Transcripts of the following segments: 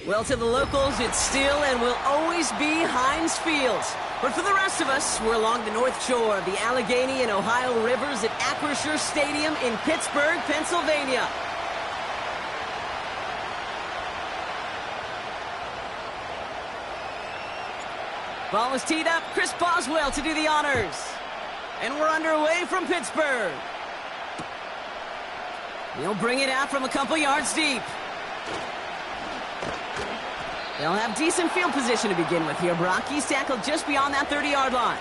Well, to the locals, it's still and will always be Heinz Field. But for the rest of us, we're along the north shore of the Allegheny and Ohio rivers at Acrisure Stadium in Pittsburgh, Pennsylvania. Ball is teed up. Chris Boswell to do the honors. And we're underway from Pittsburgh. He'll bring it out from a couple yards deep. They'll have decent field position to begin with here, Brock. He's tackled just beyond that 30-yard line.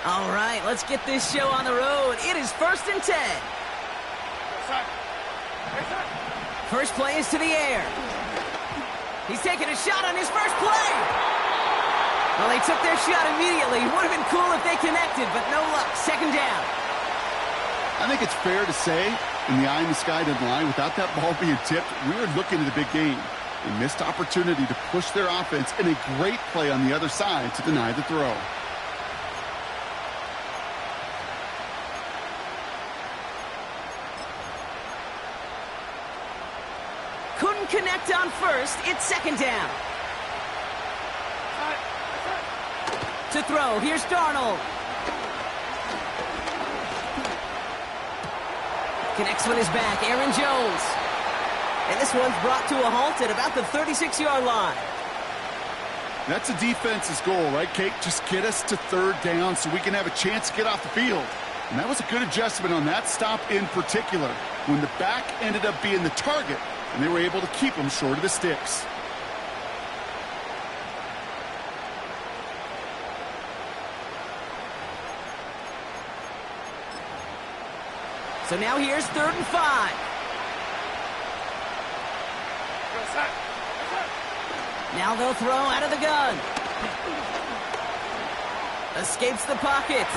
All right, let's get this show on the road. It is 1st and 10. First play is to the air. He's taking a shot on his first play. Well, they took their shot immediately. It would have been cool if they connected, but no luck. 2nd down. I think it's fair to say, in the eye in the sky didn't lie, without that ball being tipped, we were looking at a big game. A missed opportunity to push their offense, and a great play on the other side to deny the throw. Couldn't connect on first. It's 2nd down. To throw, here's Darnold. Connects with his back, Aaron Jones. And this one's brought to a halt at about the 36-yard line. That's a defense's goal, right, Kate? Just get us to 3rd down so we can have a chance to get off the field. And that was a good adjustment on that stop in particular, when the back ended up being the target, and they were able to keep them short of the sticks. So now here's 3rd and 5. Now they'll throw out of the gun. Escapes the pocket.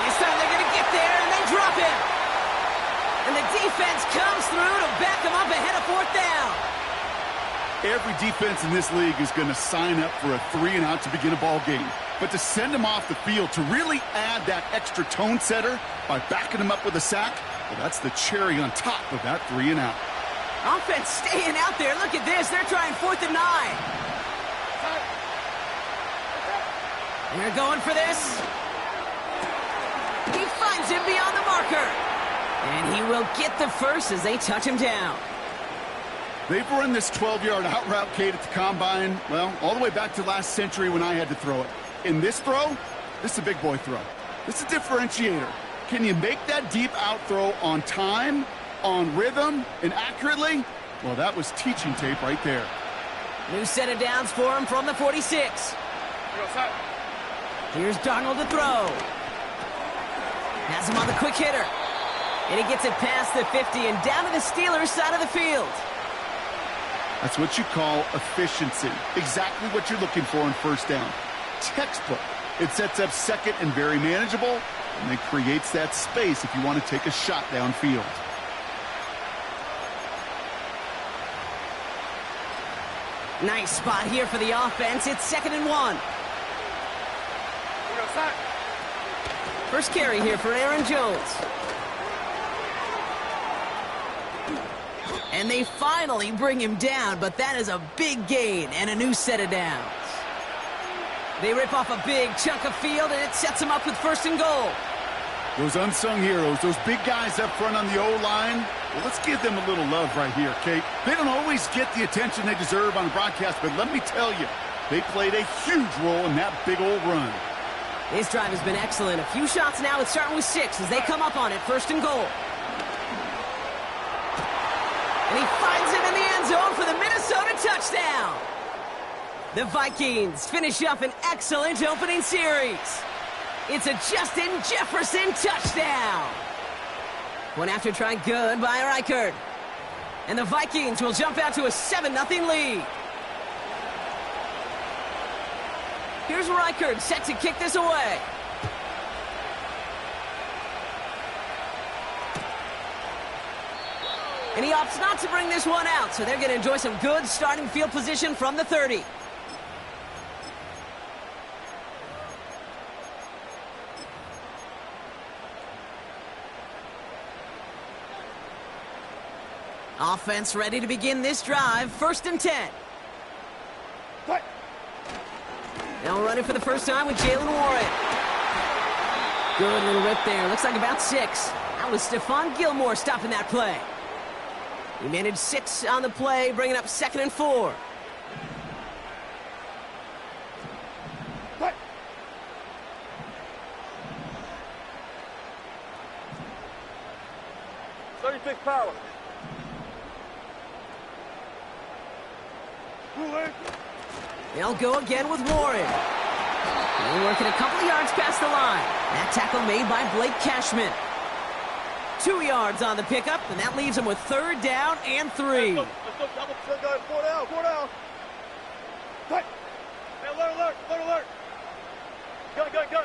This time they're going to get there and then drop him. And the defense comes through to back him up ahead of 4th down. Every defense in this league is going to sign up for a 3-and-out to begin a ball game. But to send him off the field, to really add that extra tone setter by backing him up with a sack, well, that's the cherry on top of that 3-and-out. Offense staying out there. Look at this. They're trying 4th and 9. They're going for this. He finds him beyond the marker. And he will get the first as they touch him down. They've run this 12-yard out route, Kate, at the combine, well, all the way back to last century when I had to throw it. In this throw, this is a big boy throw. This is a differentiator. Can you make that deep out throw on time, on rhythm, and accurately? Well, that was teaching tape right there. New set of downs for him from the 46. Here's Darnold to throw. Has him on the quick hitter. And he gets it past the 50 and down to the Steelers' side of the field. That's what you call efficiency. Exactly what you're looking for on 1st down. Textbook. It sets up 2nd and very manageable, and it creates that space if you want to take a shot downfield. Nice spot here for the offense. It's 2nd and 1. First carry here for Aaron Jones. And they finally bring him down, but that is a big gain and a new set of downs. They rip off a big chunk of field, and it sets them up with 1st and goal. Those unsung heroes, those big guys up front on the O-line, well, let's give them a little love right here, Kate. They don't always get the attention they deserve on the broadcast, but let me tell you, they played a huge role in that big old run. This drive has been excellent. A few shots now. It's starting with 6 as they come up on it. 1st and goal. And he finds him in the end zone for the Minnesota touchdown. The Vikings finish up an excellent opening series. It's a Justin Jefferson touchdown. One after try good by Reichert. And the Vikings will jump out to a 7-0 lead. Here's Reichert set to kick this away. And he opts not to bring this one out, so they're going to enjoy some good starting field position from the 30. Offense ready to begin this drive. 1st and 10. Now running for the first time with Jalen Warren. Good little rip there. Looks like about 6. That was Stephon Gilmore stopping that play. He managed 6 on the play, bringing up 2nd and 4. Power. They'll go again with Warren. They're working a couple of yards past the line. That tackle made by Blake Cashman. 2 yards on the pickup, and that leaves him with 3rd down and 3. Let's go, double, 4 down, 4 down. Hey, alert. Go.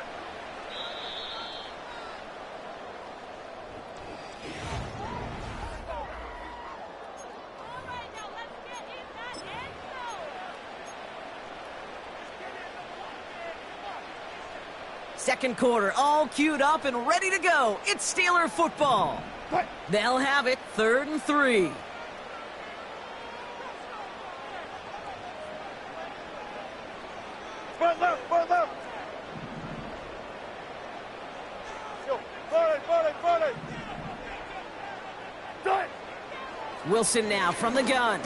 Second quarter, all queued up and ready to go. It's Steeler football. They'll have it 3rd and 3. Front left. Go, forward. Done. Wilson now from the gun.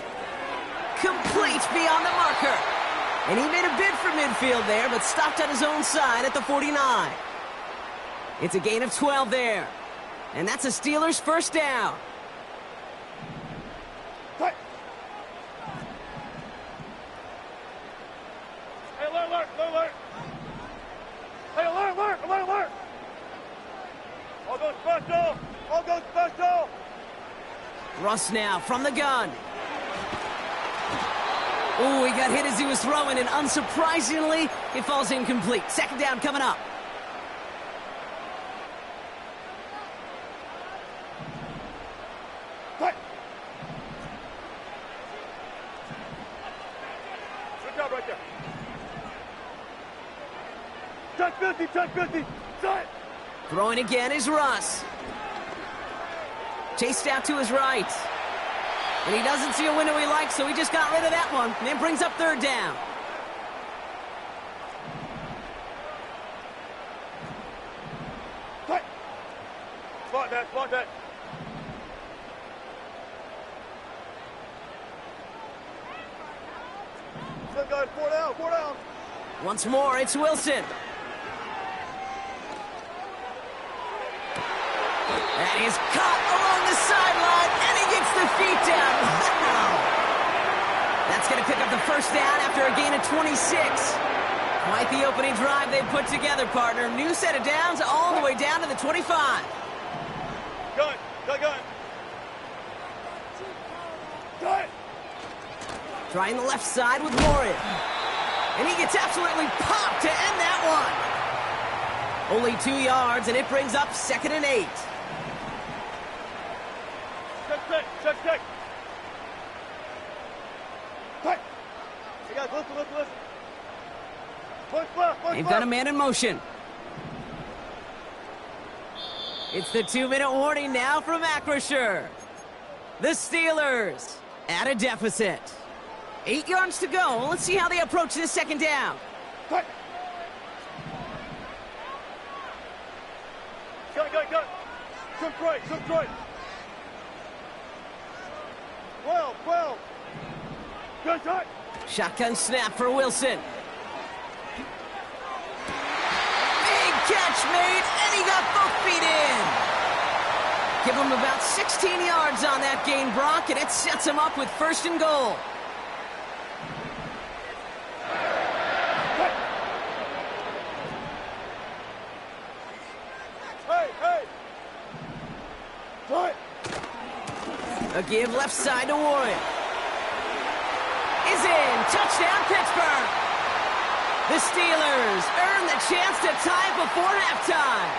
Complete beyond the marker. And he made a bid for midfield there, but stopped on his own side at the 49. It's a gain of 12 there. And that's a Steelers 1st down. Hey, alert. Hey, alert. All goes special. Russ now from the gun. Ooh, he got hit as he was throwing, and unsurprisingly, it falls incomplete. 2nd down coming up. Hey. Good job right there. Check 50. Set. Throwing again is Russ. Chased out to his right. And he doesn't see a window he likes, so he just got rid of that one. And then brings up 3rd down. Hey. Spot that. Still got 4 down. Once more, it's Wilson. That is caught along the sideline, and he gets the feet down. Wow. That's going to pick up the 1st down after a gain of 26. Quite the opening drive they put together, partner. New set of downs all the way down to the 25. Gun. Trying the left side with Warren. And he gets absolutely popped to end that one. Only 2 yards, and it brings up 2nd and 8. Check. Hey, guys, listen. Push left. They've got a man in motion. It's the 2-minute warning now from Acrisure. The Steelers at a deficit. 8 yards to go. Let's see how they approach this 2nd down. Hey. Gun. Some Troy. 12. Good shot. Shotgun snap for Wilson. Big catch made, and he got both feet in. Give him about 16 yards on that gain, Brock, and it sets him up with 1st and goal. Hey. Right. A give left side to Warren. Is in. Touchdown, Pittsburgh. The Steelers earn the chance to tie before halftime.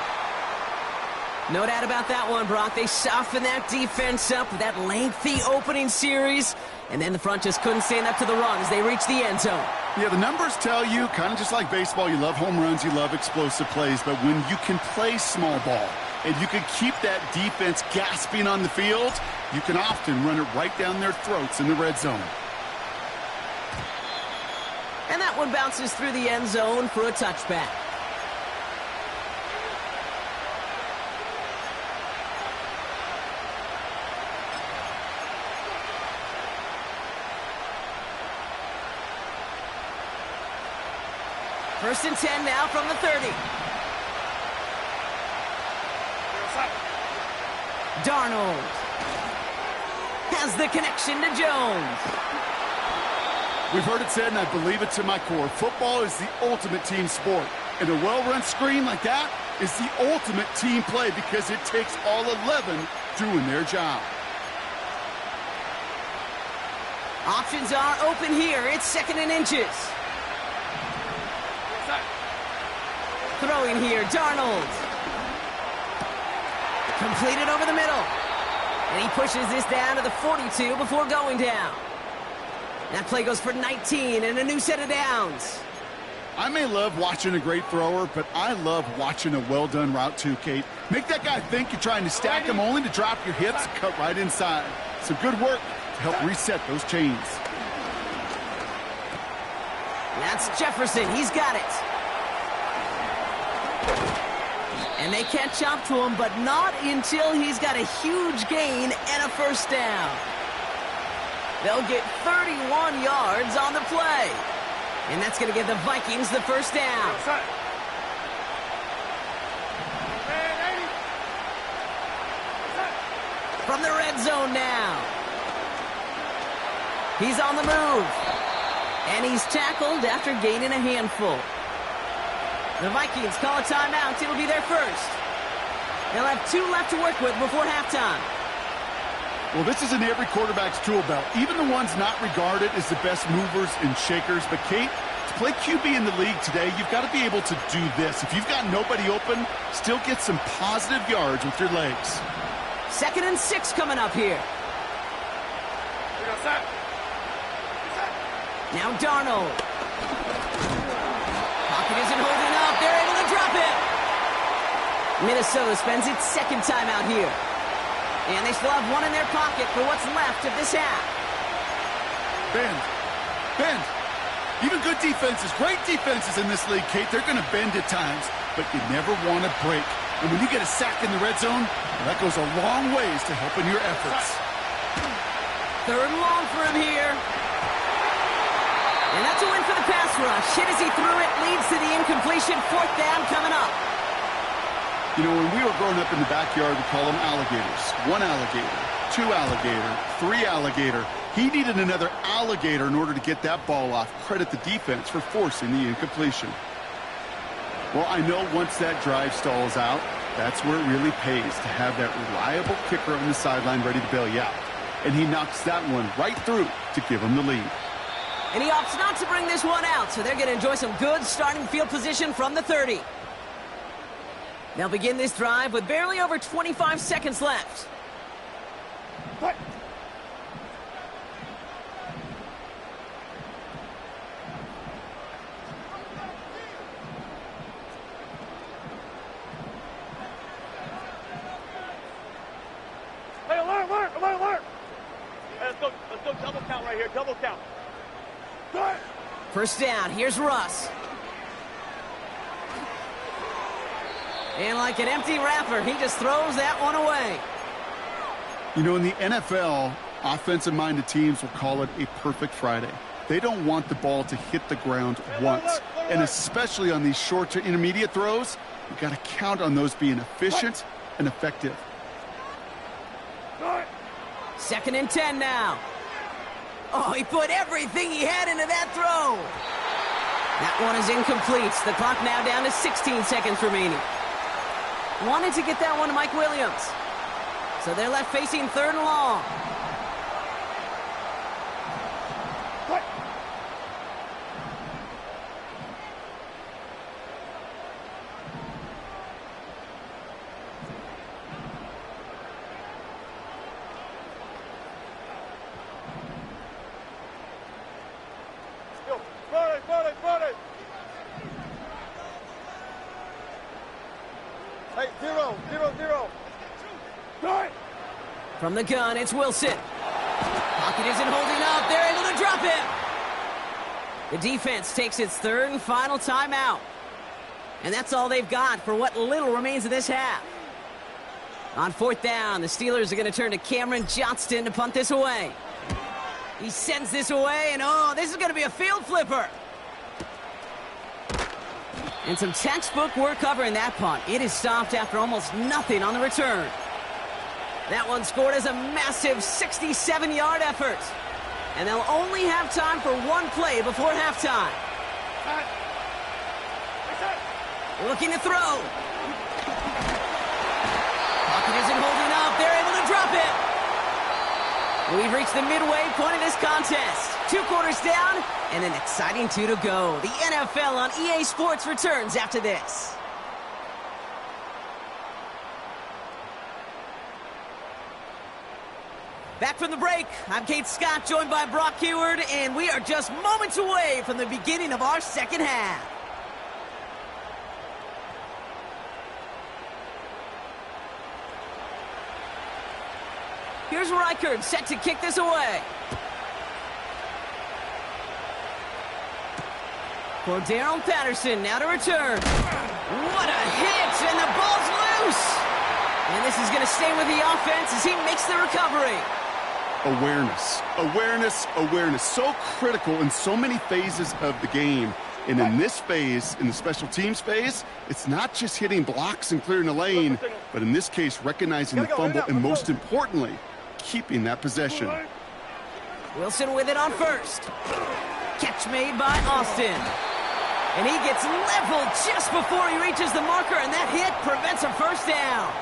No doubt about that one, Brock. They softened that defense up with that lengthy opening series, and then the front just couldn't stand up to the run as they reached the end zone. Yeah, the numbers tell you, kind of just like baseball, you love home runs, you love explosive plays, but when you can play small ball and you can keep that defense gasping on the field, you can often run it right down their throats in the red zone. And that one bounces through the end zone for a touchback. First and 10 now from the 30. Darnold has the connection to Jones. We've heard it said, and I believe it to my core, football is the ultimate team sport. And a well-run screen like that is the ultimate team play because it takes all 11 doing their job. Options are open here. It's 2nd and inches. Throwing here, Darnold. Completed over the middle. And he pushes this down to the 42 before going down. That play goes for 19 and a new set of downs. I may love watching a great thrower, but I love watching a well-done route too, Kate. Make that guy think you're trying to stack him only to drop your hips, cut right inside. Some good work to help reset those chains. That's Jefferson. He's got it. And they catch up to him, but not until he's got a huge gain and a first down. They'll get 31 yards on the play. And that's going to give the Vikings the first down. From the red zone now. He's on the move. And he's tackled after gaining a handful. The Vikings call a timeout. It'll be their first. They'll have 2 left to work with before halftime. Well, this is in every quarterback's tool belt, even the ones not regarded as the best movers and shakers. But, Kate, to play QB in the league today, you've got to be able to do this. If you've got nobody open, still get some positive yards with your legs. 2nd and 6 coming up here. Now Darnold. Pocket isn't holding up. They're able to drop it. Minnesota spends its 2nd time out here. And they still have 1 in their pocket for what's left of this half. Bend. Bend. Even good defenses, great defenses in this league, Kate, they're going to bend at times, but you never want to break. And when you get a sack in the red zone, well, that goes a long ways to helping your efforts. 3rd and long for him here. And that's a win for the pass rush. Hit as he threw it, leads to the incompletion. 4th down coming up. You know, when we were growing up in the backyard, we call them alligators. 1 alligator, 2 alligator, 3 alligator. He needed another alligator in order to get that ball off. Credit the defense for forcing the incompletion. Well, I know once that drive stalls out, that's where it really pays to have that reliable kicker on the sideline ready to bail you out. And he knocks that one right through to give him the lead. And he opts not to bring this one out, so they're going to enjoy some good starting field position from the 30. They'll begin this drive with barely over 25 seconds left. Fight. Hey, alert, alert, alert, alert. Hey, let's go double count right here, double count. Good. First down, here's Russ. And like an empty wrapper, he just throws that one away. You know, in the NFL, offensive-minded teams will call it a perfect Friday. They don't want the ball to hit the ground once. And especially on these short to intermediate throws, you've got to count on those being efficient and effective. 2nd and 10 now. Oh, he put everything he had into that throw. That one is incomplete. The clock now down to 16 seconds remaining. Wanted to get that one to Mike Williams. So they're left facing 3rd and long. From the gun, it's Wilson. Pocket isn't holding up. They're able to drop him. The defense takes its third and final timeout. And that's all they've got for what little remains of this half. On fourth down, the Steelers are going to turn to Cameron Johnston to punt this away. He sends this away, and oh, this is going to be a field flipper. And some textbook work covering that punt. It is stopped after almost nothing on the return. That one scored as a massive 67-yard effort. And they'll only have time for one play before halftime. Looking to throw. Pocket isn't holding up. They're able to drop it. We've reached the midway point of this contest. 2 quarters down and an exciting 2 to go. The NFL on EA Sports returns after this. Back from the break, I'm Kate Scott, joined by Brock Keyword, and we are just moments away from the beginning of our second half. Here's Reichard, set to kick this away. For Darrell Patterson, now to return. What a hit, and the ball's loose. And this is going to stay with the offense as he makes the recovery. Awareness, awareness, awareness. So critical in so many phases of the game. And in this phase, in the special teams phase, it's not just hitting blocks and clearing the lane, but in this case, recognizing the fumble and most importantly, keeping that possession. Wilson with it on first. Catch made by Austin. And he gets leveled just before he reaches the marker, and that hit prevents a first down.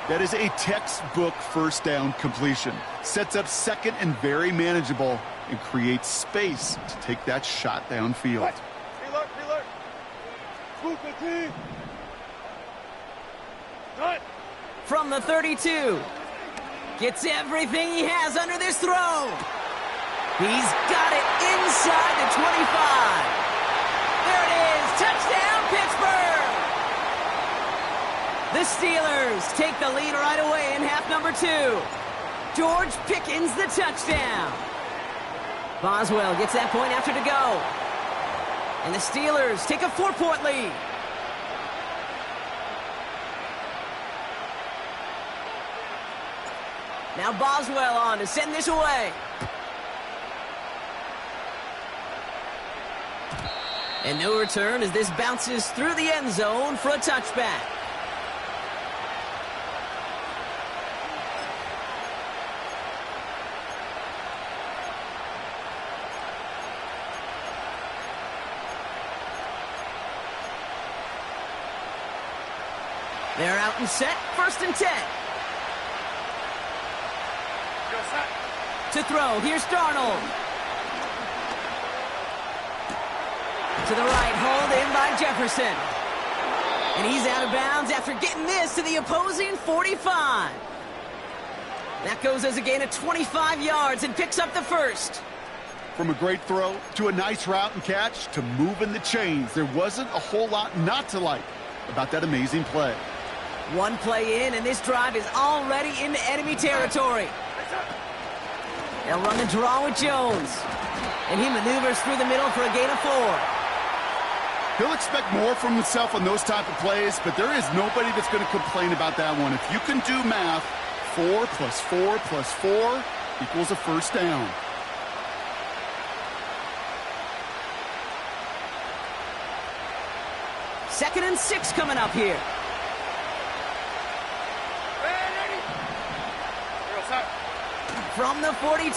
That is a textbook first down completion. Sets up second and very manageable and creates space to take that shot downfield. Reload. Move the team. Cut. From the 32. Gets everything he has under this throw. He's got it inside the 25. There it is. Touchdown, Pittsburgh. The Steelers take the lead right away in half number 2. George Pickens the touchdown. Boswell gets that point after to go. And the Steelers take a 4-point lead. Now Boswell on to send this away. And no return as this bounces through the end zone for a touchback. They're out and set, 1st and 10. To throw, here's Darnold. To the right, hauled in by Jefferson. And he's out of bounds after getting this to the opposing 45. That goes as a gain of 25 yards and picks up the first. From a great throw to a nice route and catch to moving the chains, there wasn't a whole lot not to like about that amazing play. One play in, and this drive is already into enemy territory. They'll run the draw with Jones. And he maneuvers through the middle for a gain of 4. He'll expect more from himself on those type of plays, but there is nobody that's going to complain about that one. If you can do math, 4 plus 4 plus 4 equals a first down. Second and 6 coming up here. From the 42. Got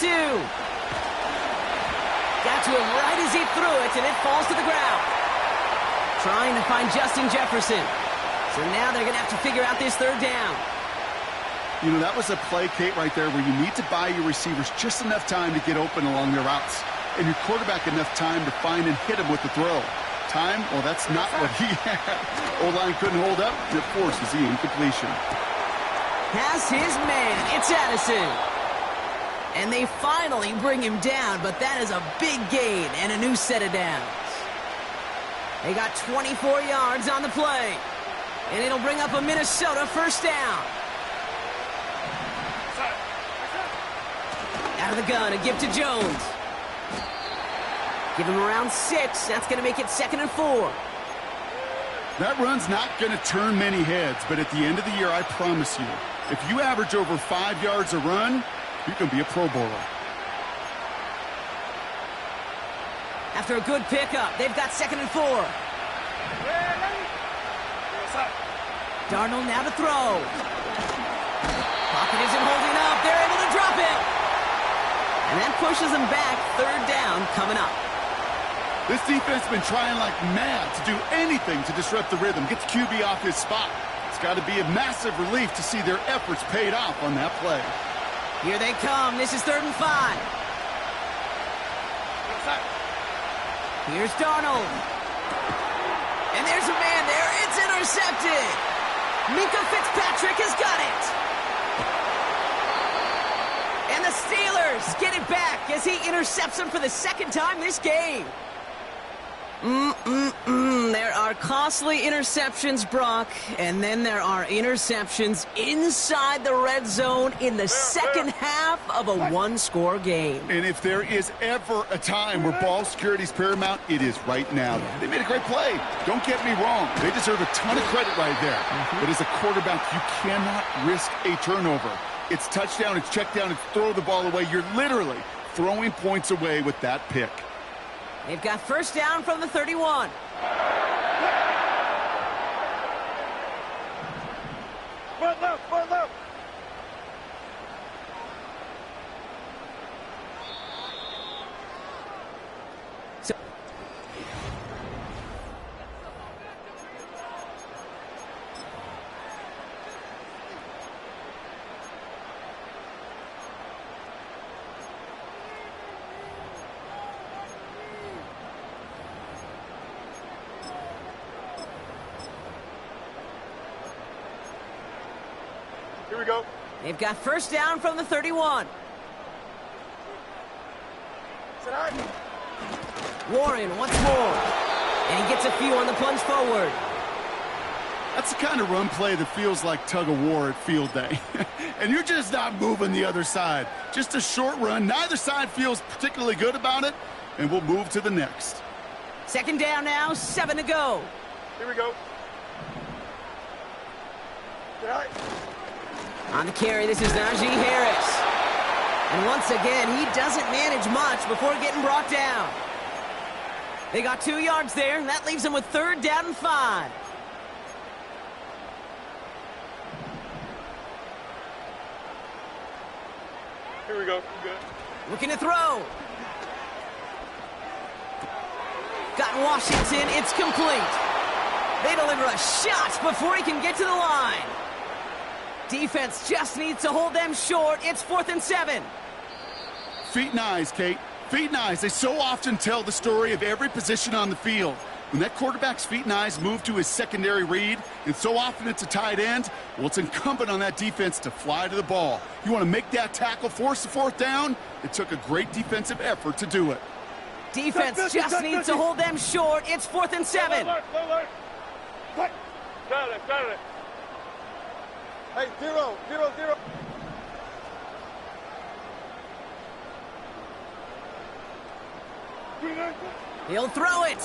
to him right as he threw it, and it falls to the ground. Trying to find Justin Jefferson. So now they're going to have to figure out this 3rd down. You know, that was a play, Kate, right there where you need to buy your receivers just enough time to get open along their routes. And your quarterback enough time to find and hit him with the throw. Time? Well, that's not what he had. O-line couldn't hold up, and it forces the incompletion. Has his man. It's Addison. And they finally bring him down, but that is a big gain and a new set of downs. They got 24 yards on the play. And it'll bring up a Minnesota first down. Out of the gun, a give to Jones. Give him around 6. That's going to make it 2nd and 4. That run's not going to turn many heads, but at the end of the year, I promise you, if you average over 5 yards a run, you can be a Pro Bowler. After a good pickup, they've got 2nd and 4. Darnold now to throw. Pocket isn't holding up. They're able to drop it. And that pushes them back. 3rd down coming up. This defense has been trying like mad to do anything to disrupt the rhythm, get the QB off his spot. It's got to be a massive relief to see their efforts paid off on that play. Here they come. This is 3rd and 5. Here's Darnold. And there's a man there. It's intercepted. Minka Fitzpatrick has got it. And the Steelers get it back as he intercepts him for the 2nd time this game. There are costly interceptions, Brock, and then there are interceptions inside the red zone in the 2nd half of a 1-score game. And if there is ever a time where ball security is paramount, it is right now. They made a great play. Don't get me wrong. They deserve a ton of credit right there. But as a quarterback, you cannot risk a turnover. It's touchdown, it's check down, it's throw the ball away. You're literally throwing points away with that pick. They've got 1st down from the 31. Front left, front left. So Here we go. they've got 1st down from the 31. Warren once more. And he gets a few on the plunge forward. That's the kind of run play that feels like tug-of-war at field day. And you're just not moving the other side. Just a short run. Neither side feels particularly good about it. And we'll move to the next. 2nd down now, 7 to go. Here we go. On the carry, this is Najee Harris. And once again, he doesn't manage much before getting brought down. They got 2 yards there, and that leaves them with 3rd down and 5. Here we go. Good. Looking to throw. Got Washington, it's complete. They deliver a shot before he can get to the line. Defense just needs to hold them short. It's 4th and 7. Feet and eyes, Kate. Feet and eyes. They so often tell the story of every position on the field. When that quarterback's feet and eyes move to his secondary read, and so often it's a tight end, well, it's incumbent on that defense to fly to the ball. You want to make that tackle, force the 4th down? It took a great defensive effort to do it. Defense just needs to hold them short. It's 4th and 7. Cut it. Hey, 0, 0, 0. He'll throw it.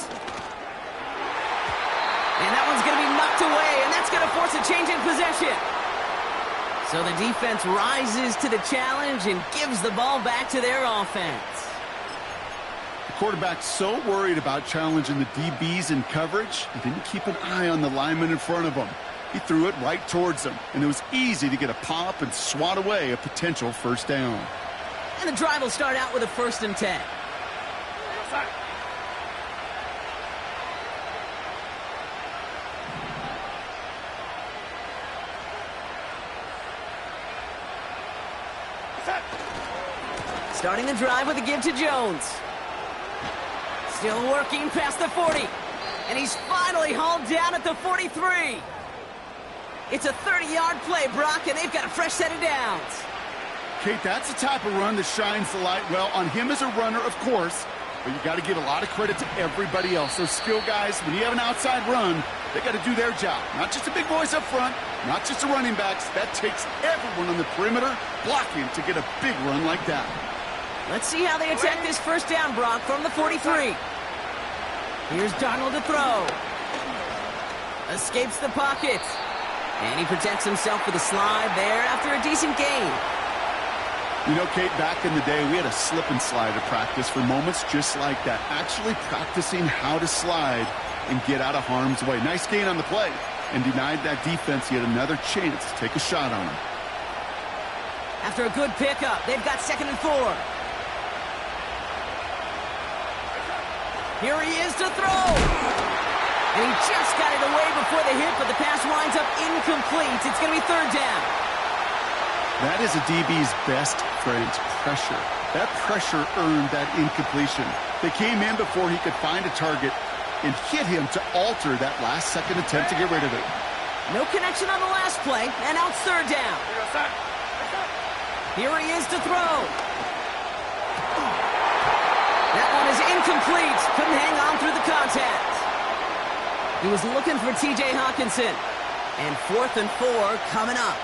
And that one's going to be knocked away, and that's going to force a change in possession. So the defense rises to the challenge and gives the ball back to their offense. The quarterback's so worried about challenging the DBs in coverage, he didn't keep an eye on the lineman in front of him. He threw it right towards him, and it was easy to get a pop and swat away a potential 1st down. And the drive will start out with a 1st and 10. Starting the drive with a give to Jones. Still working past the 40. And he's finally hauled down at the 43. It's a 30-yard play, Brock, and they've got a fresh set of downs. Kate, that's the type of run that shines the light well on him as a runner, of course, but you got to give a lot of credit to everybody else. Those skill guys, when you have an outside run, they got to do their job. Not just the big boys up front, not just the running backs. That takes everyone on the perimeter blocking to get a big run like that. Let's see how they attack this first down, Brock, from the 43. Here's Darnold to throw. Escapes the pocket. And he protects himself with a slide there after a decent gain. You know, Kate, back in the day, we had a slip and slide at practice for moments just like that. Actually practicing how to slide and get out of harm's way. Nice gain on the play. And denied that defense yet another chance to take a shot on him. After a good pickup, they've got 2nd and 4. Here he is to throw. And he just got it away before the hit, but the pass winds up incomplete. It's going to be 3rd down. That is a DB's best friend, pressure. That pressure earned that incompletion. They came in before he could find a target and hit him to alter that last-second attempt to get rid of it. No connection on the last play, and now it's 3rd down. Here he is to throw. That one is incomplete. Couldn't hang on through the contact. He was looking for T.J. Hawkinson. And 4th and 4 coming up.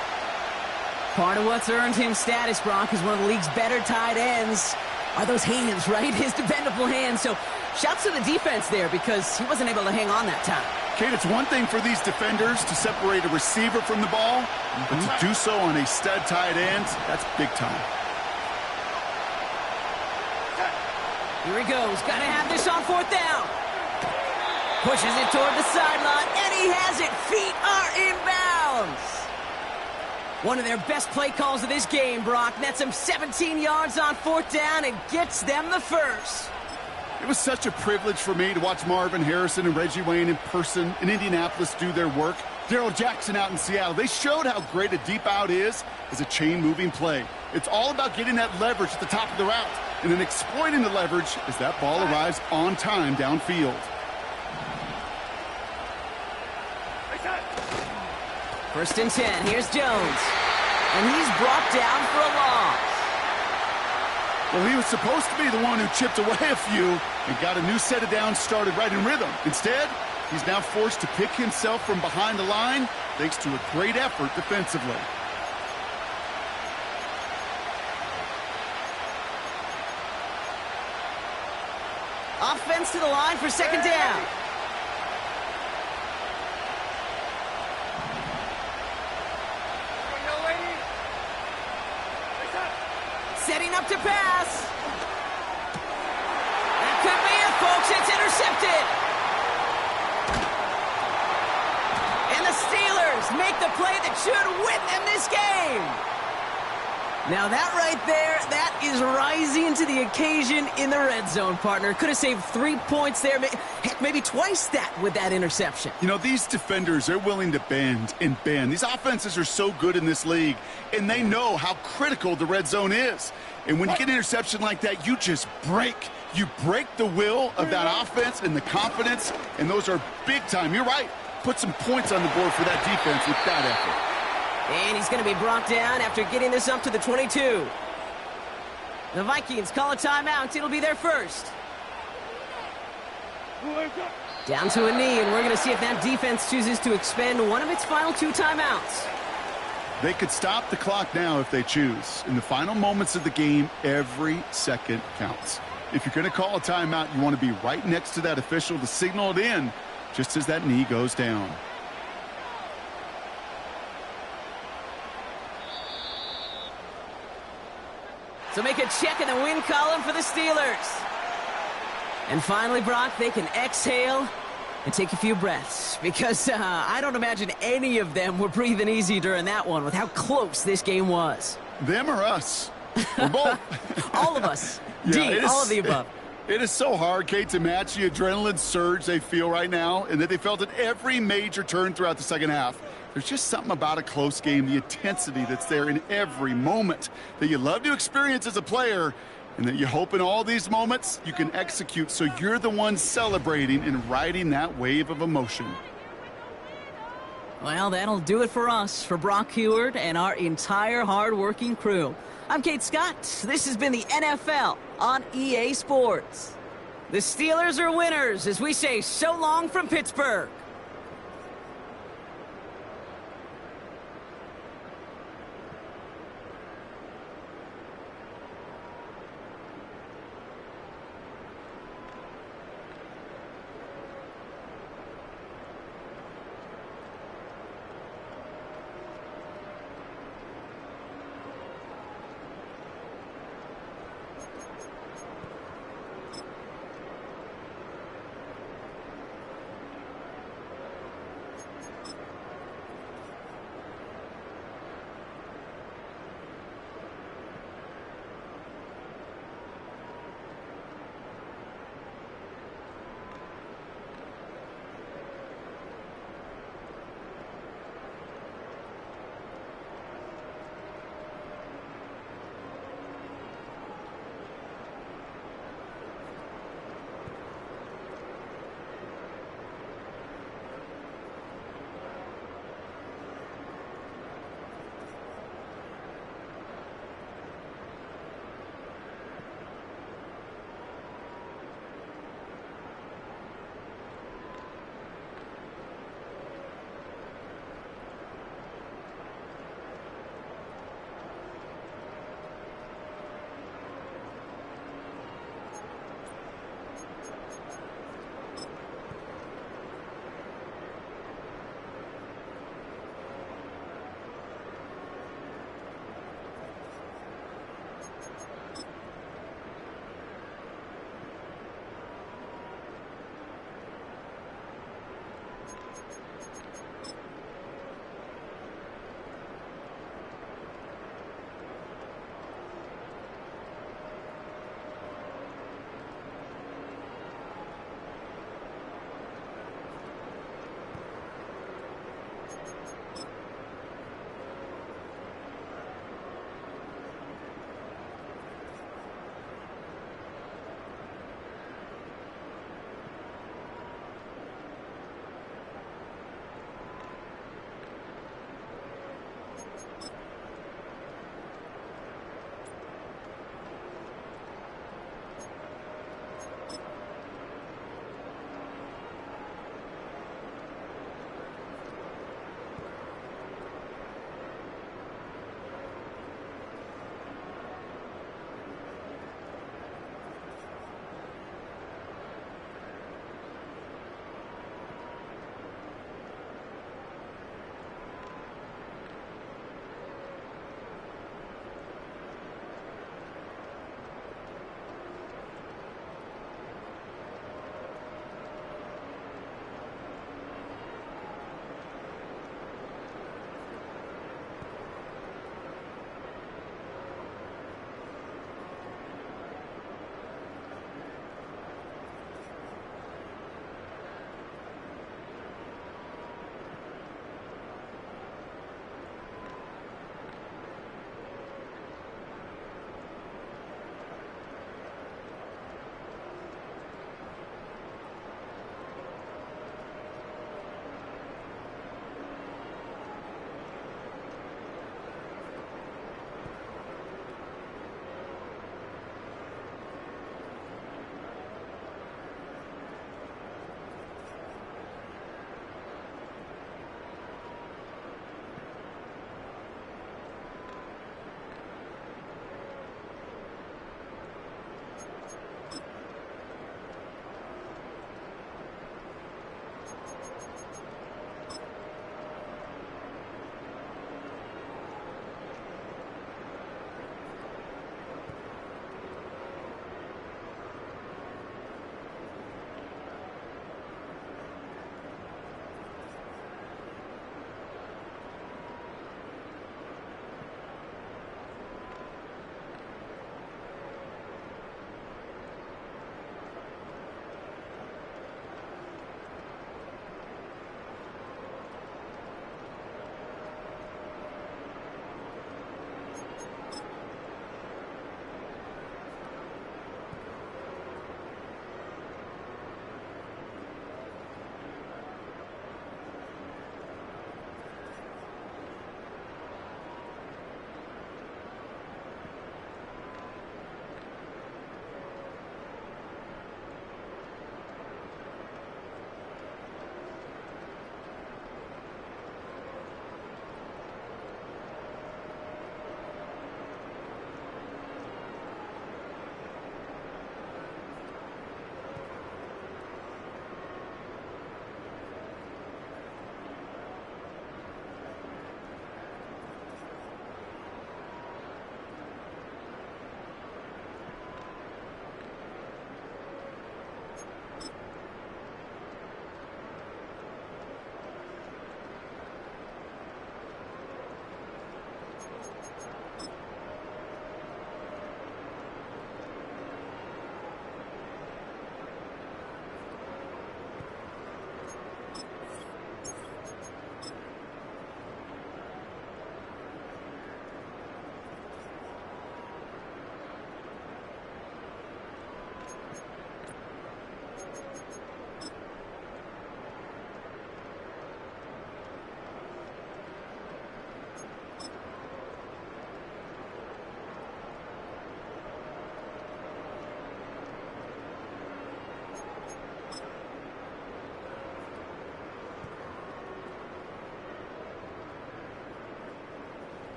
Part of what's earned him status, Brock, is one of the league's better tight ends. Are those hands, right? His dependable hands. So shouts to the defense there because he wasn't able to hang on that time. Kate, it's one thing for these defenders to separate a receiver from the ball, but to do so on a stud tight end, that's big time. Here he goes. Got to have this on 4th down. Pushes it toward the sideline, and he has it. Feet are inbounds. One of their best play calls of this game, Brock. Nets him 17 yards on 4th down and gets them the first. It was such a privilege for me to watch Marvin Harrison and Reggie Wayne in person in Indianapolis do their work. Darrell Jackson out in Seattle. They showed how great a deep out is as a chain-moving play. It's all about getting that leverage at the top of the route and then exploiting the leverage as that ball arrives on time downfield. 1st and 10. Here's Jones. And he's brought down for a loss. Well, he was supposed to be the one who chipped away a few and got a new set of downs started right in rhythm. Instead, he's now forced to pick himself from behind the line thanks to a great effort defensively. Offense to the line for 2nd down. Setting up to pass. That could be it, folks. It's intercepted. And the Steelers make the play that should win them this game. Now that right there, that is rising to the occasion in the red zone, partner. Could have saved 3 points there. Heck, maybe twice that with that interception. You know, these defenders, they're willing to bend and bend. These offenses are so good in this league, and they know how critical the red zone is. And when you get an interception like that, you just break. You break the will of that offense and the confidence, and those are big time. You're right. Put some points on the board for that defense with that effort. And he's going to be brought down after getting this up to the 22. The Vikings call a timeout. It'll be their first. Down to a knee, and we're going to see if that defense chooses to expend one of its final 2 timeouts. They could stop the clock now if they choose. In the final moments of the game, every second counts. If you're going to call a timeout, you want to be right next to that official to signal it in just as that knee goes down. So make a check in the win column for the Steelers. And finally, Brock, they can exhale and take a few breaths. Because I don't imagine any of them were breathing easy during that one with how close this game was. Them or us? We're both. All of us. Yeah, all of the above. It is so hard, Kate, to match the adrenaline surge they feel right now and that they felt at every major turn throughout the second half. There's just something about a close game, the intensity that's there in every moment that you love to experience as a player, and that you hope in all these moments you can execute so you're the one celebrating and riding that wave of emotion. Well, that'll do it for us, for Brock Heward and our entire hard-working crew. I'm Kate Scott. This has been the NFL on EA Sports. The Steelers are winners as we say so long from Pittsburgh.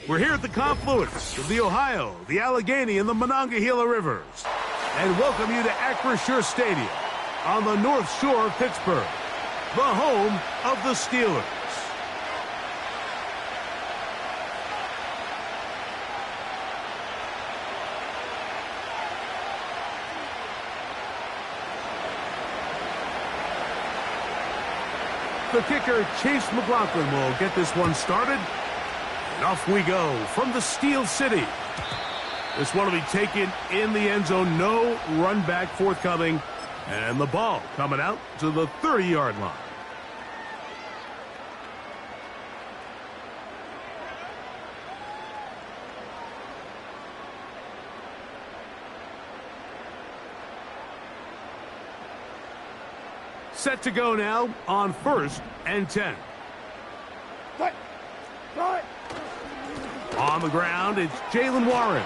We're here at the confluence of the Ohio, the Allegheny, and the Monongahela Rivers, and welcome you to Acrisure Stadium on the North Shore of Pittsburgh, the home of the Steelers. The kicker, Chase McLaughlin, will get this one started. And off we go from the Steel City. This one will be taken in the end zone. No run back forthcoming. And the ball coming out to the 30-yard line. Set to go now on 1st and 10. On the ground, it's Jalen Warren.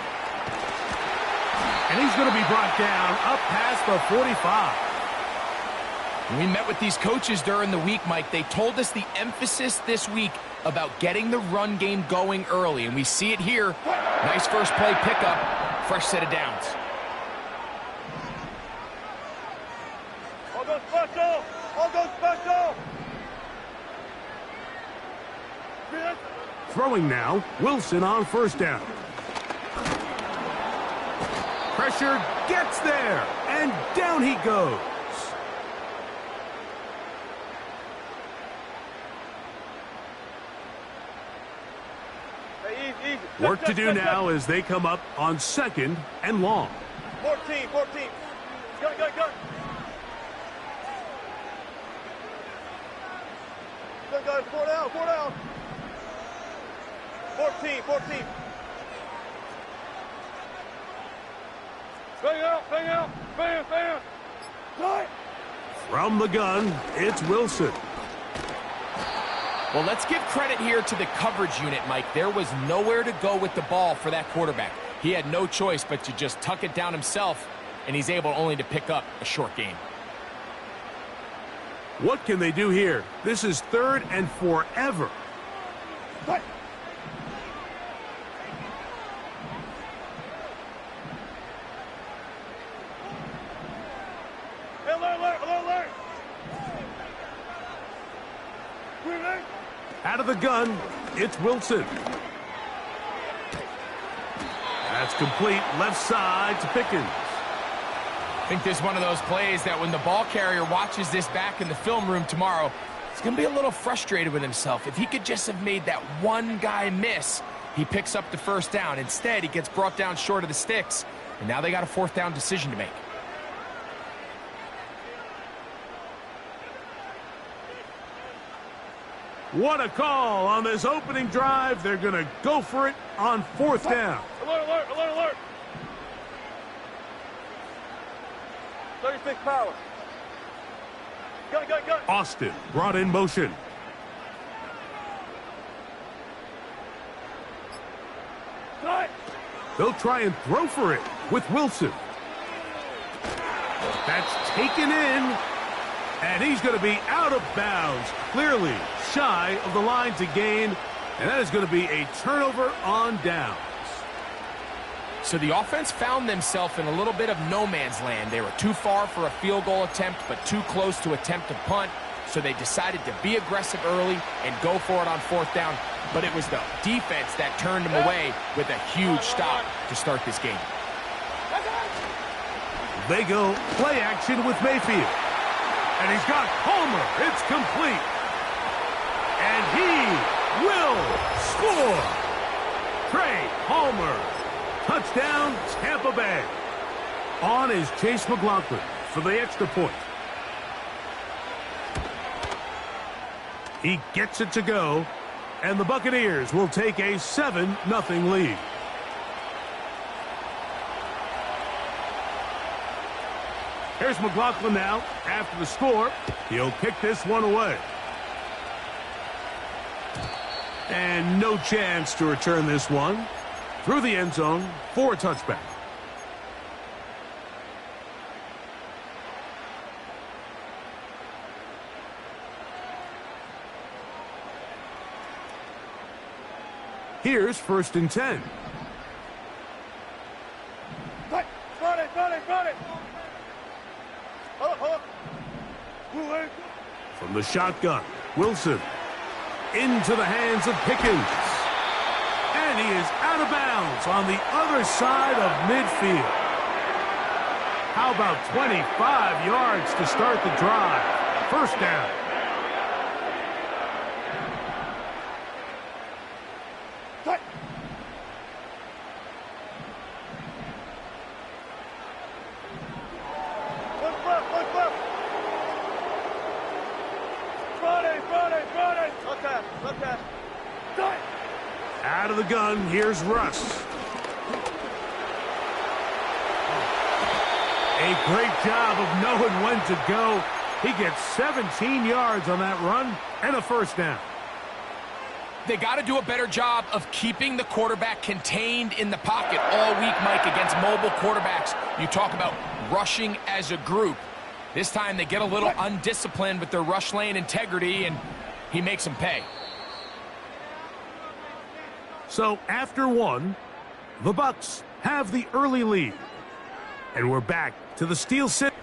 And he's going to be brought down up past the 45. We met with these coaches during the week, Mike. They told us the emphasis this week about getting the run game going early, and we see it here. Nice first play pickup, fresh set of downs. All go special! All go special! Throwing now, Wilson on 1st down. Pressure gets there, and down he goes. Hey, easy. Work to do now as they come up on 2nd and long. 14. Go. Go, guys, 4 down. 14. Bang out. Right. From the gun, it's Wilson. Well, let's give credit here to the coverage unit, Mike. There was nowhere to go with the ball for that quarterback. He had no choice but to just tuck it down himself, and he's able only to pick up a short gain. What can they do here? This is 3rd and forever. Right. Alert! Out of the gun, it's Wilson. That's complete left side to Pickens. I think this is one of those plays that when the ball carrier watches this back in the film room tomorrow, he's going to be a little frustrated with himself. If he could just have made that one guy miss, he picks up the 1st down. Instead, he gets brought down short of the sticks, and now they got a 4th down decision to make. What a call on this opening drive. They're going to go for it on 4th down. Alert! 36 power. Go. Austin brought in motion. Right. They'll try and throw for it with Wilson. That's taken in, and he's going to be out of bounds, clearly shy of the line to gain, and that is going to be a turnover on downs. So the offense found themselves in a little bit of no man's land. They were too far for a field goal attempt, but too close to attempt a punt. So they decided to be aggressive early and go for it on 4th down. But it was the defense that turned them away with a huge stop to start this game. They go play action with Mayfield. And he's got Palmer. It's complete. And he will score. Trey Palmer. Touchdown, Tampa Bay. On is Chase McLaughlin for the extra point. He gets it to go, and the Buccaneers will take a 7-0 lead. Here's McLaughlin now. After the score, he'll kick this one away. And no chance to return this one. Through the end zone for a touchback. Here's 1st and 10. Run it, run it, run it. From the shotgun, Wilson. Into the hands of Pickens. And he is out of bounds on the other side of midfield. How about 25 yards to start the drive? 1st down. Out of the gun, here's Russ. A great job of knowing when to go. He gets 17 yards on that run and a 1st down. They got to do a better job of keeping the quarterback contained in the pocket all week, Mike, against mobile quarterbacks. You talk about rushing as a group. This time they get a little undisciplined with their rush lane integrity, and he makes them pay. So after 1, the Bucs have the early lead. And we're back to the Steel City.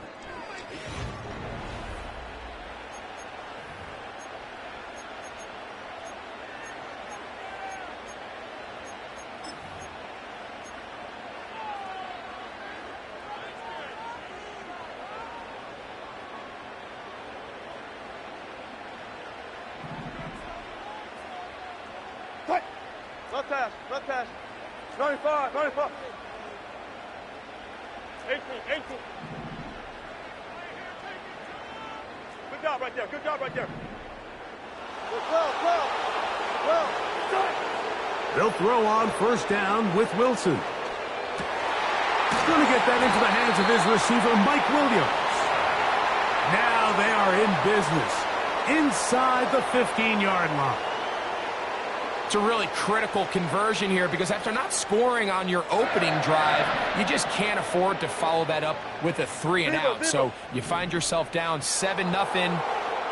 Left pass. 95, 95. 18. Good job right there. Well. They'll throw on 1st down with Wilson. Going to get that into the hands of his receiver, Mike Williams. Now they are in business inside the 15-yard line. It's a really critical conversion here because after not scoring on your opening drive, you just can't afford to follow that up with a 3 and out. So you find yourself down 7-0.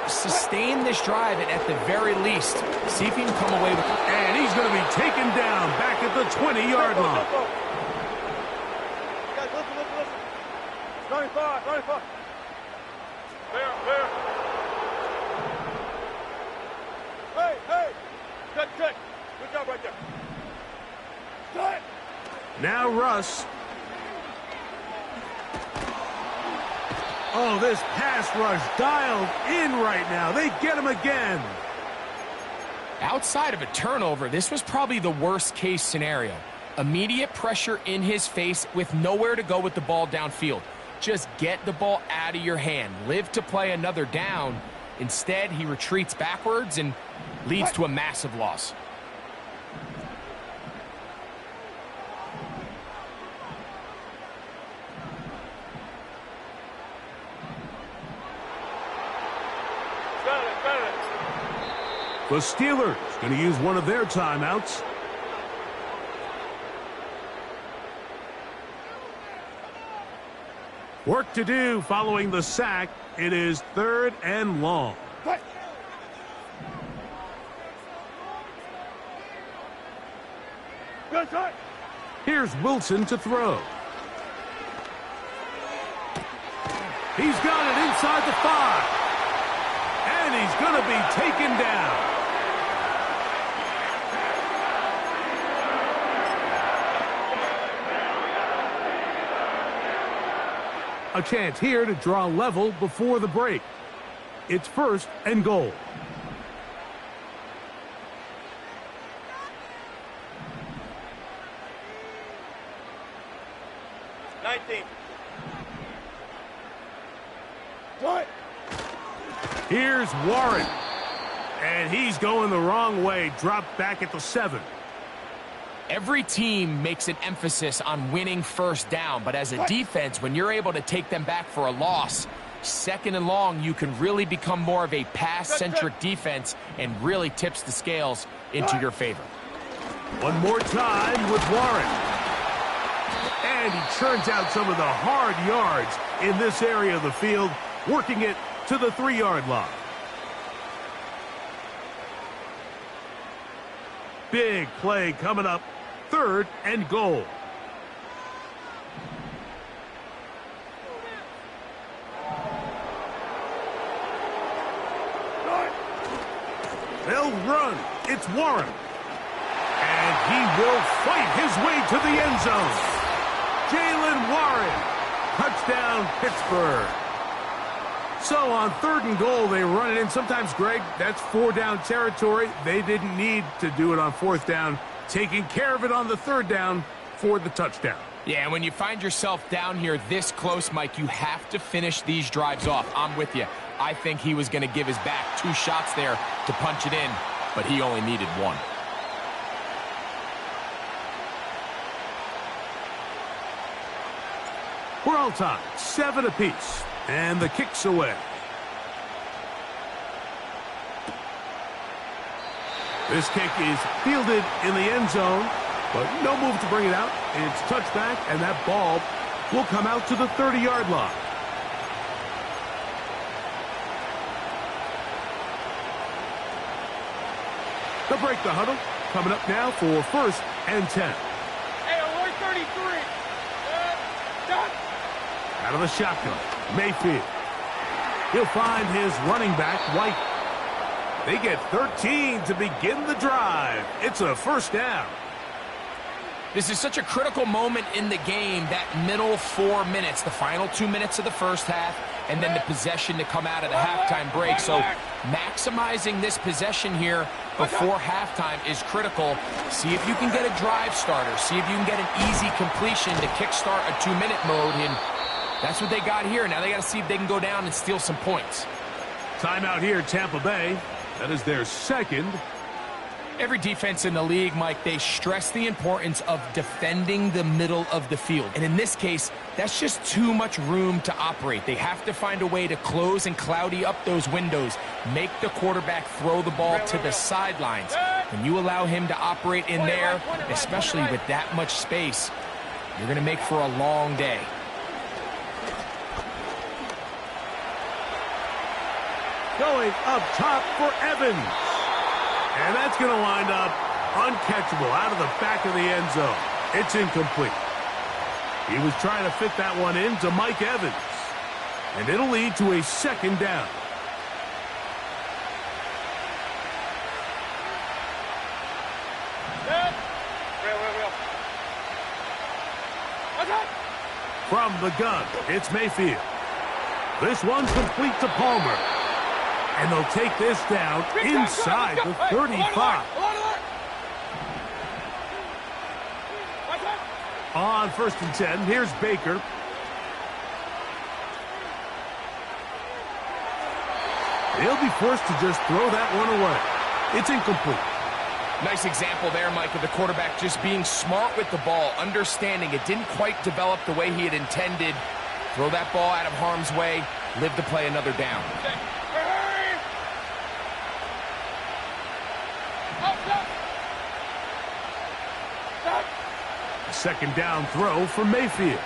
Sustain this drive and at the very least, see if you can come away with it. And he's going to be taken down back at the 20-yard line. Guys, listen. 95. Fair. Hey. Check. Good job right there. Cut. Now Russ. Oh, this pass rush dialed in right now. They get him again. Outside of a turnover, this was probably the worst-case scenario. Immediate pressure in his face with nowhere to go with the ball downfield. Just get the ball out of your hand. Live to play another down. Instead, he retreats backwards and leads to a massive loss. The Steelers going to use one of their timeouts. Work to do following the sack. It is 3rd and long. Here's Wilson to throw. He's got it inside the 5. And he's going to be taken down. A chance here to draw level before the break. It's 1st and goal. What? Here's Warren. And he's going the wrong way. Dropped back at the 7. Every team makes an emphasis on winning 1st down, but as a defense, when you're able to take them back for a loss, 2nd and long, you can really become more of a pass-centric defense and really tips the scales into your favor. One more time with Warren. And he churns out some of the hard yards in this area of the field, working it to the 3-yard line. big play coming up. 3rd and goal. They'll run. It's Warren. And he will fight his way to the end zone. Jalen Warren. Touchdown, Pittsburgh. So on 3rd and goal, they run it in. Sometimes, Greg, that's 4-down territory. They didn't need to do it on 4th down. Taking care of it on the 3rd down for the touchdown. Yeah, and when you find yourself down here this close, Mike, you have to finish these drives off. I'm with you. I think he was going to give his back 2 shots there to punch it in, but he only needed 1. We're all tied, 7 apiece, and the kick's away. This kick is fielded in the end zone, but no move to bring it out. It's touchback, and that ball will come out to the 30-yard line. They'll break the huddle. Coming up now for 1st and 10. Hey, alert 33. Done. Out of the shotgun, Mayfield. He'll find his running back, White. They get 13 to begin the drive. It's a 1st down. This is such a critical moment in the game, that middle 4 minutes, the final 2 minutes of the first half, and then the possession to come out of the halftime break. So maximizing this possession here before halftime is critical. See if you can get a drive starter. See if you can get an easy completion to kickstart a 2-minute mode, and that's what they got here. Now they got to see if they can go down and steal some points. Timeout here, Tampa Bay. That is their 2nd. Every defense in the league, Mike, they stress the importance of defending the middle of the field. And in this case, that's just too much room to operate. They have to find a way to close and cloudy up those windows, make the quarterback throw the ball to the sidelines. When you allow him to operate in there, especially with that much space, you're going to make for a long day. Going up top for Evans. And that's going to wind up uncatchable out of the back of the end zone. It's incomplete. He was trying to fit that one in to Mike Evans. And it'll lead to a 2nd down. From the gun, it's Mayfield. This one's complete to Palmer. And they'll take this down inside the 35. On 1st and 10, here's Baker. He'll be forced to just throw that one away. It's incomplete. Nice example there, Mike, of the quarterback just being smart with the ball, understanding it didn't quite develop the way he had intended. Throw that ball out of harm's way, live to play another down. 2nd down throw for Mayfield.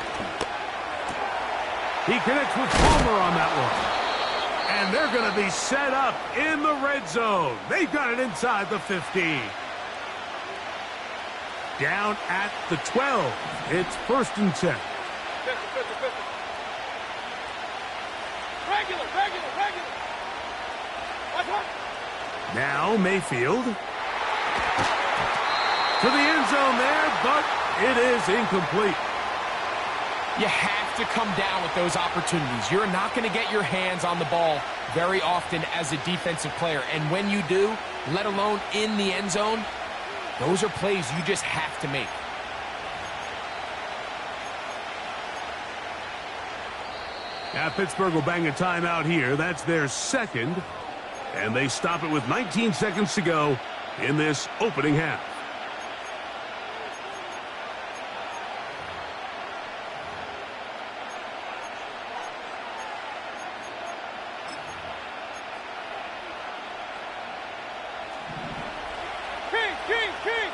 He connects with Palmer on that one. And they're going to be set up in the red zone. They've got it inside the 15. Down at the 12. It's 1st and 10. Regular. Now Mayfield. To the end zone there, but it is incomplete. You have to come down with those opportunities. You're not going to get your hands on the ball very often as a defensive player. And when you do, let alone in the end zone, those are plays you just have to make. Now Pittsburgh will bang a timeout here. That's their 2nd. And they stop it with 19 seconds to go in this opening half. King!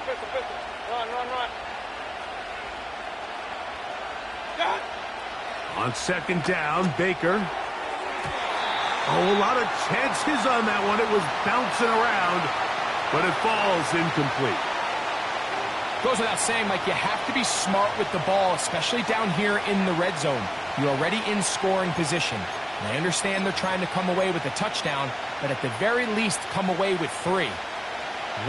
Pistol. Run. On 2nd down, Baker. Oh, a lot of chances on that one. It was bouncing around, but it falls incomplete. Goes without saying, Mike, you have to be smart with the ball, especially down here in the red zone. You're already in scoring position. And I understand they're trying to come away with a touchdown, but at the very least, come away with 3.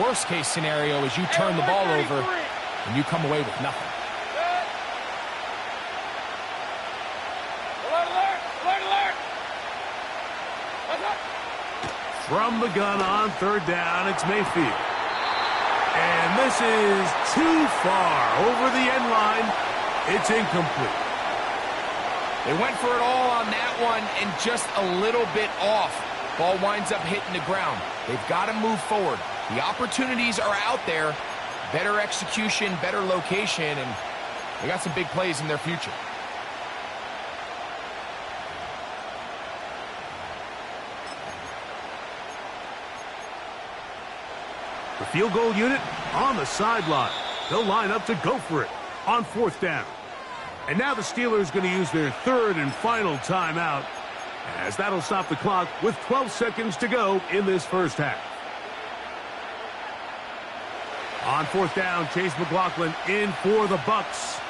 Worst case scenario is you turn the ball over and you come away with nothing. From the gun on third down, it's Mayfield. And this is too far over the end line. It's incomplete. They went for it all on that one and just a little bit off. Ball winds up hitting the ground. They've got to move forward. The opportunities are out there. Better execution, better location, and they got some big plays in their future. The field goal unit on the sideline. They'll line up to go for it on fourth down. And now the Steelers going to use their third and final timeout, as that'll stop the clock with 12 seconds to go in this first half. On fourth down, Chase McLaughlin in for the Bucs.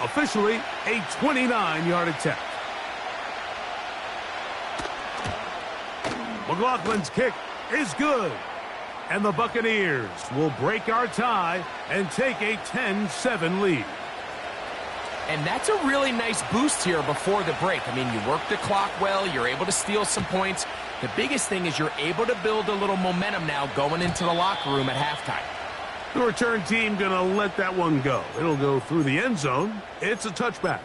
Officially a 29-yard attempt. McLaughlin's kick is good. And the Buccaneers will break our tie and take a 10-7 lead. And that's a really nice boost here before the break. I mean, you work the clock well. You're able to steal some points. The biggest thing is you're able to build a little momentum now going into the locker room at halftime. The return team going to let that one go. It'll go through the end zone. It's a touchback.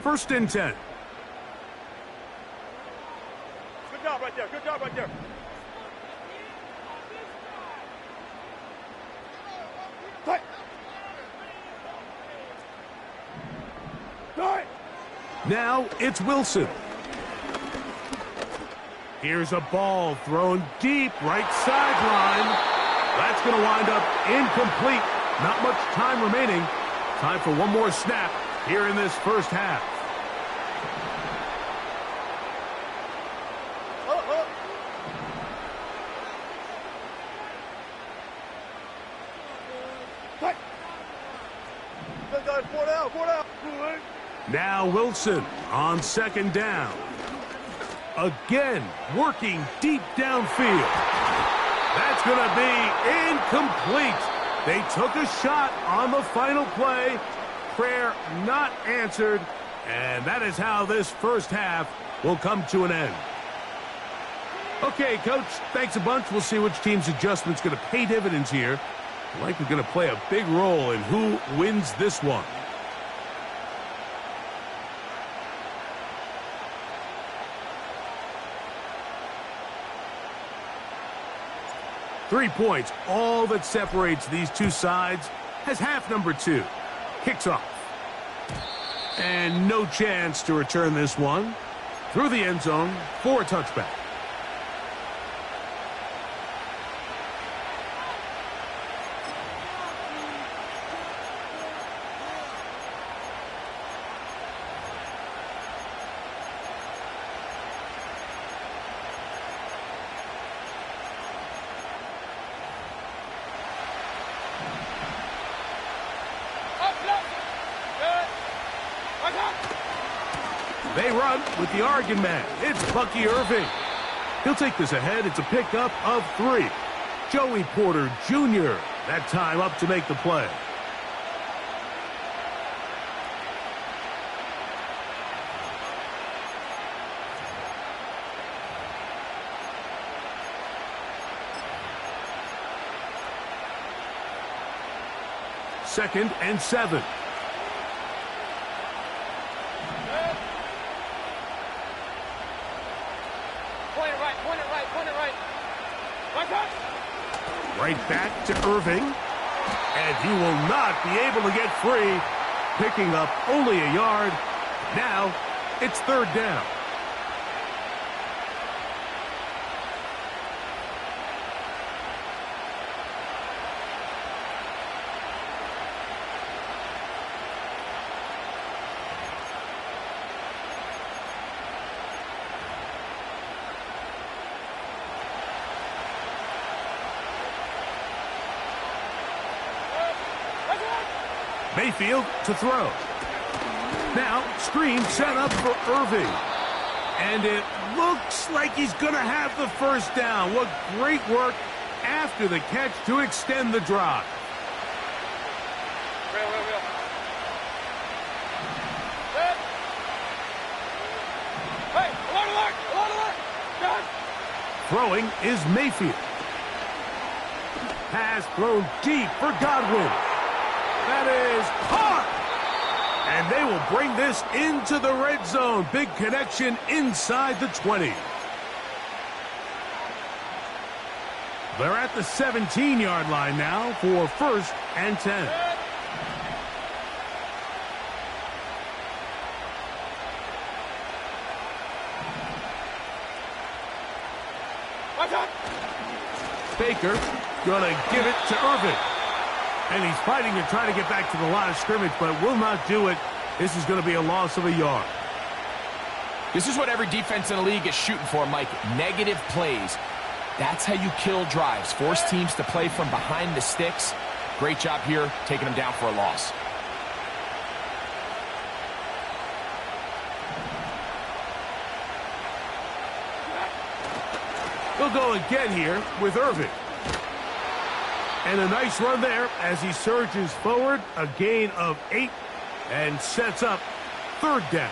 First and 10. Good job right there. Good job right there. Tight. Tight. Now it's Wilson. Here's a ball thrown deep right sideline. That's going to wind up incomplete. Not much time remaining. Time for one more snap here in this first half. Now Wilson on second down. Again, working deep downfield. That's going to be incomplete. They took a shot on the final play. Prayer not answered. And that is how this first half will come to an end. Okay, Coach, thanks a bunch. We'll see which team's adjustment's going to pay dividends here. Likely going to play a big role in who wins this one. Three-points, all that separates these two sides, as half number 2 kicks off. And no chance to return this one. Through the end zone for a touchback. They run with the Oregon man. It's Bucky Irving. He'll take this ahead. It's a pickup of 3. Joey Porter Jr. that time up to make the play. Second and 7. Right back to Irving. And he will not be able to get free. Picking up only a yard. Now it's third down. Mayfield to throw. Now, screen set up for Irving. And it looks like he's going to have the first down. What great work after the catch to extend the drive. Throwing is Mayfield. Pass thrown deep for Godwin. That is caught. And they will bring this into the red zone. Big connection inside the 20. They're at the 17-yard line now for 1st and 10. Baker gonna give it to Irving. And he's fighting to try to get back to the line of scrimmage, but will not do it. This is going to be a loss of a yard. This is what every defense in the league is shooting for, Mike. Negative plays. That's how you kill drives. Force teams to play from behind the sticks. Great job here, taking them down for a loss. They'll go again here with Irving. And a nice run there as he surges forward. A gain of 8 and sets up 3rd down.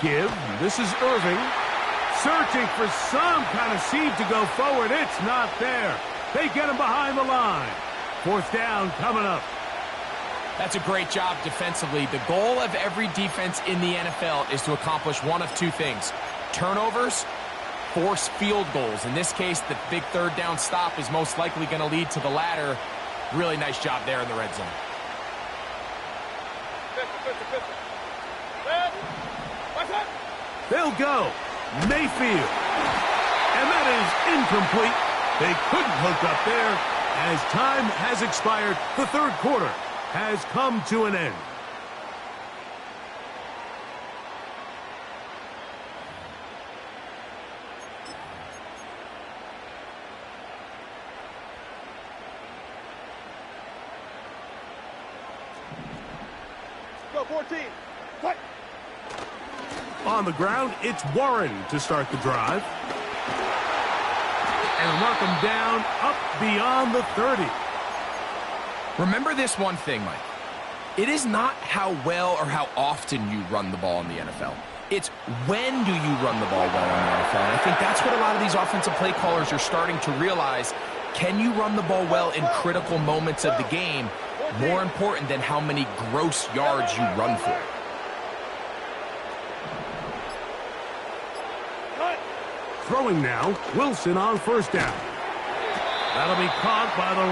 Give. This is Irving. Searching for some kind of seed to go forward. It's not there. They get him behind the line. 4th down coming up. That's a great job defensively. The goal of every defense in the NFL is to accomplish one of two things. Turnovers, force field goals. In this case, the big 3rd down stop is most likely going to lead to the latter. Really nice job there in the red zone. They'll go. Mayfield. And that is incomplete. They couldn't hook up there as time has expired. The 3rd quarter has come to an end. Go 14. Fight. On the ground, it's Warren to start the drive. And mark him down up beyond the 30. Remember this one thing, Mike. It is not how well or how often you run the ball in the NFL. It's when do you run the ball well in the NFL. And I think that's what a lot of these offensive play callers are starting to realize. Can you run the ball well in critical moments of the game? More important than how many gross yards you run for. Throwing now, Wilson on 1st down. That'll be caught by the